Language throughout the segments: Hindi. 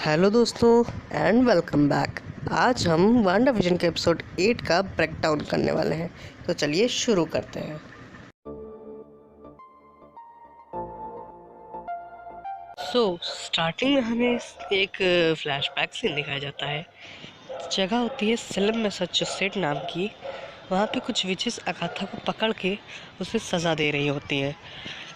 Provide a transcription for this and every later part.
हेलो दोस्तों एंड वेलकम बैक। आज हम वांडा विजन के एपिसोड 8 का ब्रेक डाउन करने वाले हैं, तो चलिए शुरू करते हैं। स्टार्टिंग में हमें एक फ्लैशबैक सीन दिखाया जाता है। जगह होती है सेलम मैसाचुसेट्स नाम की। वहाँ पे कुछ विचेस अगाथा को पकड़ के उसे सज़ा दे रही होती हैं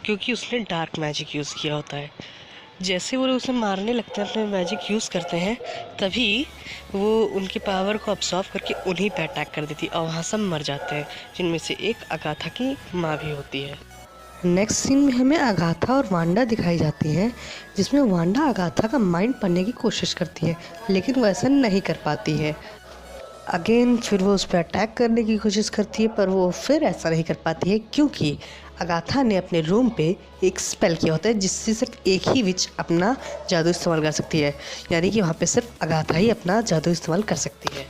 क्योंकि उसने डार्क मैजिक यूज़ किया होता है। जैसे वो उसे मारने लगते हैं, अपने मैजिक यूज़ करते हैं, तभी वो उनकी पावर को अब्सॉर्ब करके उन्हीं पे अटैक कर देती है और वहाँ सब मर जाते हैं, जिनमें से एक अगाथा की माँ भी होती है। नेक्स्ट सीन में हमें अगाथा और वांडा दिखाई जाती है, जिसमें वांडा अगाथा का माइंड पढ़ने की कोशिश करती है, लेकिन वो ऐसा नहीं कर पाती है। अगेन फिर वो उस पर अटैक करने की कोशिश करती है, पर वो फिर ऐसा नहीं कर पाती है क्योंकि अगाथा ने अपने रूम पे एक स्पेल किया होता है जिससे सिर्फ एक ही विच अपना जादू इस्तेमाल कर सकती है, यानी कि वहाँ पे सिर्फ अगाथा ही अपना जादू इस्तेमाल कर सकती है।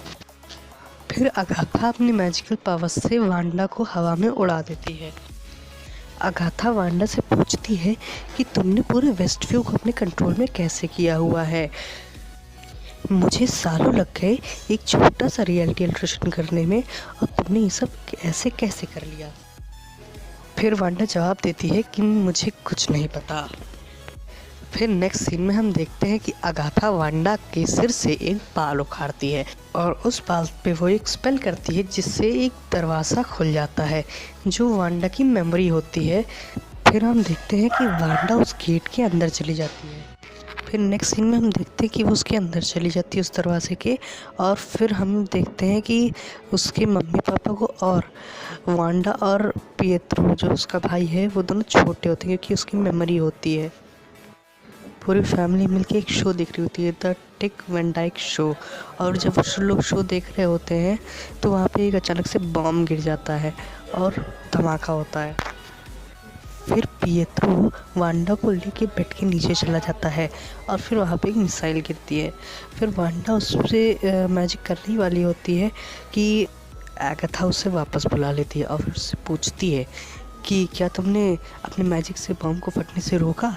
फिर अगाथा अपनी मैजिकल पावर से वांडा को हवा में उड़ा देती है। अगाथा वांडा से पूछती है कि तुमने पूरे वेस्टव्यू को अपने कंट्रोल में कैसे किया हुआ है। मुझे सालों लग गए एक छोटा सा रियलिटी अल्ट्रेशन करने में, और तुमने ये सब ऐसे कैसे कर लिया। फिर वांडा जवाब देती है कि मुझे कुछ नहीं पता। फिर नेक्स्ट सीन में हम देखते हैं कि अगाथा वांडा के सिर से एक बाल उखाड़ती है और उस बाल पे वो एक स्पेल करती है जिससे एक दरवाज़ा खुल जाता है जो वांडा की मेमोरी होती है। फिर हम देखते हैं कि वांडा उस गेट के अंदर चली जाती है। फिर नेक्स्ट सीन में हम देखते हैं कि वो उसके अंदर चली जाती है उस दरवाजे के, और फिर हम देखते हैं कि उसके मम्मी पापा को और वांडा और पिएत्रो जो उसका भाई है वो दोनों छोटे होते हैं क्योंकि उसकी मेमोरी होती है। पूरी फैमिली मिलके एक शो देख रही होती है, the Dick Van Dyke show. और जब वो लोग शो देख रहे होते हैं तो वहाँ पे एक अचानक से बॉम्ब गिर जाता है और धमाका होता है। फिर पिएत्रो वांडा को लेके बेड के नीचे चला जाता है और फिर वहाँ पे एक मिसाइल गिरती है। फिर वांडा उससे मैजिक करने वाली होती है कि अगाथा उसे वापस बुला लेती है और फिर उससे पूछती है कि क्या तुमने अपने मैजिक से बम को फटने से रोका।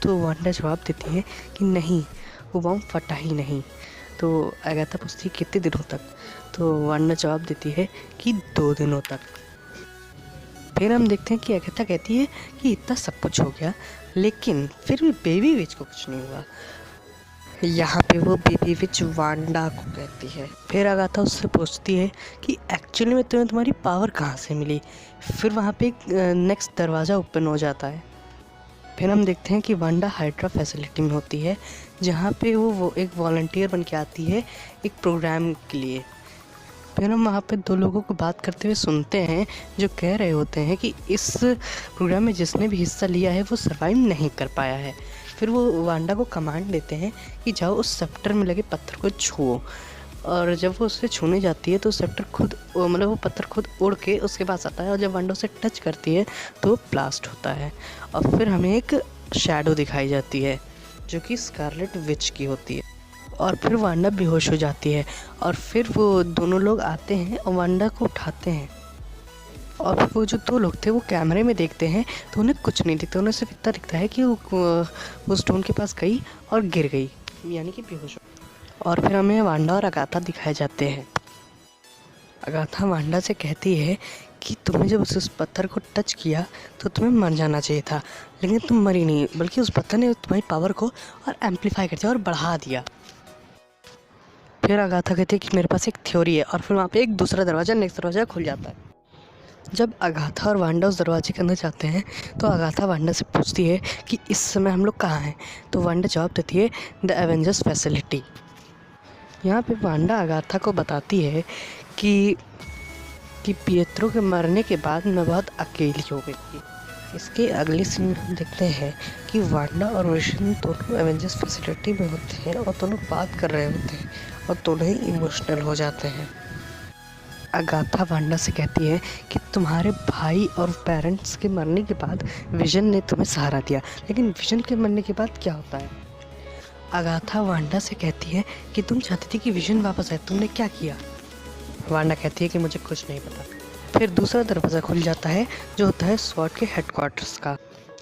तो वांडा जवाब देती है कि नहीं, वो बम फटा ही नहीं। तो अगाथा पूछती है कितने दिनों तक। तो वांडा जवाब देती है कि 2 दिनों तक। फिर हम देखते हैं कि अगाथा कहती है कि इतना सब कुछ हो गया, लेकिन फिर भी बेबी विच को कुछ नहीं हुआ। यहाँ पे वो बेबी विच वांडा को कहती है। फिर अगाथा उससे पूछती है कि एक्चुअली में तुम्हें तुम्हारी पावर कहाँ से मिली। फिर वहाँ पे एक नेक्स्ट दरवाज़ा ओपन हो जाता है। फिर हम देखते हैं कि वांडा हाइड्रा फैसिलिटी में होती है, जहाँ पे वो एक वॉलंटियर बन के आती है एक प्रोग्राम के लिए। फिर हम वहाँ पे 2 लोगों को बात करते हुए सुनते हैं जो कह रहे होते हैं कि इस प्रोग्राम में जिसने भी हिस्सा लिया है वो सर्वाइव नहीं कर पाया है। फिर वो वांडा को कमांड देते हैं कि जाओ उस सेप्टर में लगे पत्थर को छुओ, और जब वो उससे छूने जाती है तो सेप्टर खुद मतलब वो पत्थर खुद उड़ के उसके पास आता है, और जब वांडा उसे टच करती है तो ब्लास्ट होता है। और फिर हमें एक शैडो दिखाई जाती है जो कि स्कारलेट विच की होती है, और फिर वांडा बेहोश हो जाती है। और फिर वो दोनों लोग आते हैं और वांडा को उठाते हैं, और फिर वो जो 2 लोग थे वो कैमरे में देखते हैं तो उन्हें कुछ नहीं दिखता, उन्हें सिर्फ इतना दिखता है कि वो स्टोन के पास गई और गिर गई, यानी कि बेहोश हो। और फिर हमें वांडा और अगाथा दिखाए जाते हैं। अगाथा वांडा से कहती है कि तुमने जब उस पत्थर को टच किया तो तुम्हें मर जाना चाहिए था, लेकिन तुम मरी नहीं, बल्कि उस पत्थर ने तुम्हारी पावर को और एम्पलीफाई कर दिया और बढ़ा दिया। फिर अगाथा कहती है कि मेरे पास एक थ्योरी है, और फिर वहाँ पे एक दूसरा दरवाज़ा, नेक्स्ट दरवाज़ा खुल जाता है। जब अगाथा और वांडा उस दरवाजे के अंदर जाते हैं तो अगाथा वांडा से पूछती है कि इस समय हम लोग कहाँ हैं। तो वांडा जवाब देती है द एवेंजर्स फैसिलिटी। यहाँ पे वांडा अगाथा को बताती है कि पिएत्रो के मरने के बाद मैं बहुत अकेली हो गई थी। इसके अगले सीन में हम देखते हैं कि वांडा और विजन दोनों एवेंजर्स फैसिलिटी में होते हैं और दोनों बात कर रहे होते हैं और दोनों ही इमोशनल हो जाते हैं। अगाथा वांडा से कहती है कि तुम्हारे भाई और पेरेंट्स के मरने के बाद विजन ने तुम्हें सहारा दिया, लेकिन विजन के मरने के बाद क्या होता है। अगाथा वांडा से कहती है कि तुम चाहती थी कि विजन वापस आए, तुमने क्या किया। वांडा कहती है कि मुझे कुछ नहीं पता। फिर दूसरा दरवाज़ा खुल जाता है जो होता है स्वॉर्ड के हेडक्वार्टर्स का।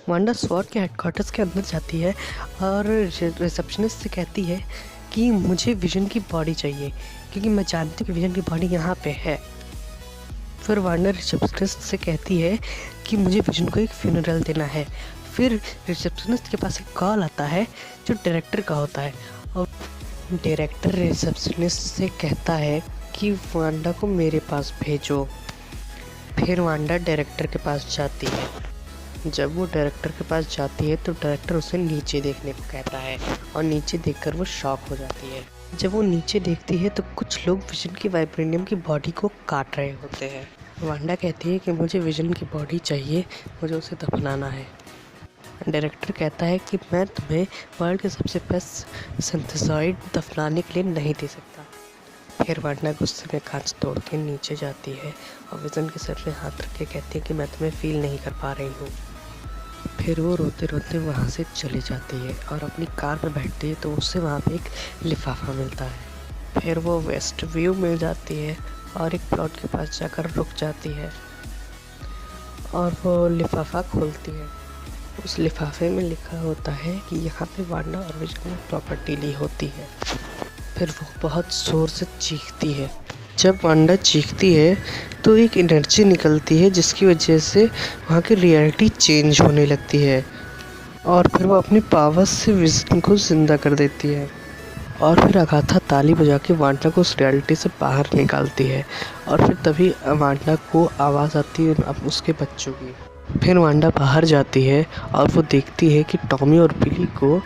वांडा स्वॉर्ड के हेडक्वार्टर्स के अंदर जाती है और रिसेप्शनिस्ट से कहती है कि मुझे विजन की बॉडी चाहिए क्योंकि मैं जानती हूँ कि विजन की बॉडी यहाँ पे है। फिर वांडा रिसेप्शनिस्ट से कहती है कि मुझे विजन को एक फ्यूनरल देना है। फिर रिसेप्शनिस्ट के पास एक कॉल आता है जो डायरेक्टर का होता है और डायरेक्टर रिसेप्शनिस्ट से कहता है कि वांडा को मेरे पास भेजो। फिर वांडा डायरेक्टर के पास जाती है। जब वो डायरेक्टर के पास जाती है तो डायरेक्टर उसे नीचे देखने को कहता है और नीचे देखकर वो शॉक हो जाती है। जब वो नीचे देखती है तो कुछ लोग विजन की वाइब्रेनियम की बॉडी को काट रहे होते हैं। वांडा कहती है कि मुझे विजन की बॉडी चाहिए, मुझे उसे दफनाना है। डायरेक्टर कहता है कि मैं तुम्हें वर्ल्ड के सबसे बेस्ट सिंथेसाइड दफनाने के लिए नहीं दे सकता। फिर वांडा गुस्से में कांच तोड़ के नीचे जाती है और विजन के सर पे हाथ रख के कहती है कि मैं तुम्हें फील नहीं कर पा रही हूँ। फिर वो रोते रोते वहाँ से चली जाती है और अपनी कार में बैठती है तो उससे वहाँ पे एक लिफाफा मिलता है। फिर वो वेस्ट व्यू मिल जाती है और एक प्लॉट के पास जाकर रुक जाती है और वो लिफाफा खोलती है। उस लिफाफे में लिखा होता है कि यहाँ पे वांडा और विजन ने प्रॉपर्टी ली होती है। फिर वो बहुत ज़ोर से चीखती है। जब वांडा चीखती है तो एक एनर्जी निकलती है जिसकी वजह से वहाँ की रियलिटी चेंज होने लगती है और फिर वो अपनी पावर से विजन को ज़िंदा कर देती है। और फिर अगाथा ताली बजा के वांडा को उस रियलिटी से बाहर निकालती है और फिर तभी वांडा को आवाज़ आती है अब उसके बच्चों की। फिर वांडा बाहर जाती है और वो देखती है कि टॉमी और बिली को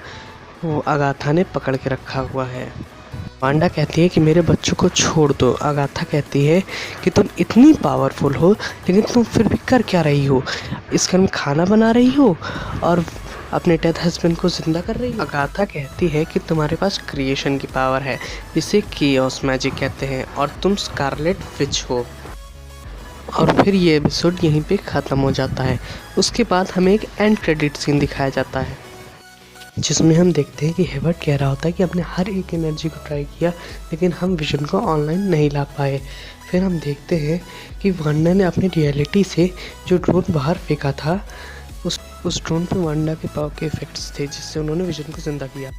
वो अगाथा ने पकड़ के रखा हुआ है। वांडा कहती है कि मेरे बच्चों को छोड़ दो। अगाथा कहती है कि तुम इतनी पावरफुल हो लेकिन तुम फिर भी कर क्या रही हो? इस घर में खाना बना रही हो और अपने डेड हस्बैंड को ज़िंदा कर रही हो। अगाथा कहती है कि तुम्हारे पास क्रिएशन की पावर है जिसे केओस मैजिक कहते हैं और तुम स्कारलेट विच हो। और फिर ये एपिसोड यहीं पे ख़त्म हो जाता है। उसके बाद हमें एक एंड क्रेडिट सीन दिखाया जाता है जिसमें हम देखते हैं कि हेवर्ट कह रहा होता है कि हमने हर एक एनर्जी को ट्राई किया लेकिन हम विजन को ऑनलाइन नहीं ला पाए। फिर हम देखते हैं कि वांडा ने अपनी रियलिटी से जो ड्रोन बाहर फेंका था उस ड्रोन पे वांडा के पावर के इफेक्ट्स थे जिससे उन्होंने विजन को ज़िंदा किया।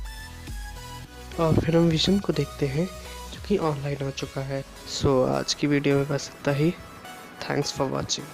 और फिर हम विजन को देखते हैं जो कि ऑनलाइन हो चुका है। सो आज की वीडियो में बस इतना ही। Thanks for watching.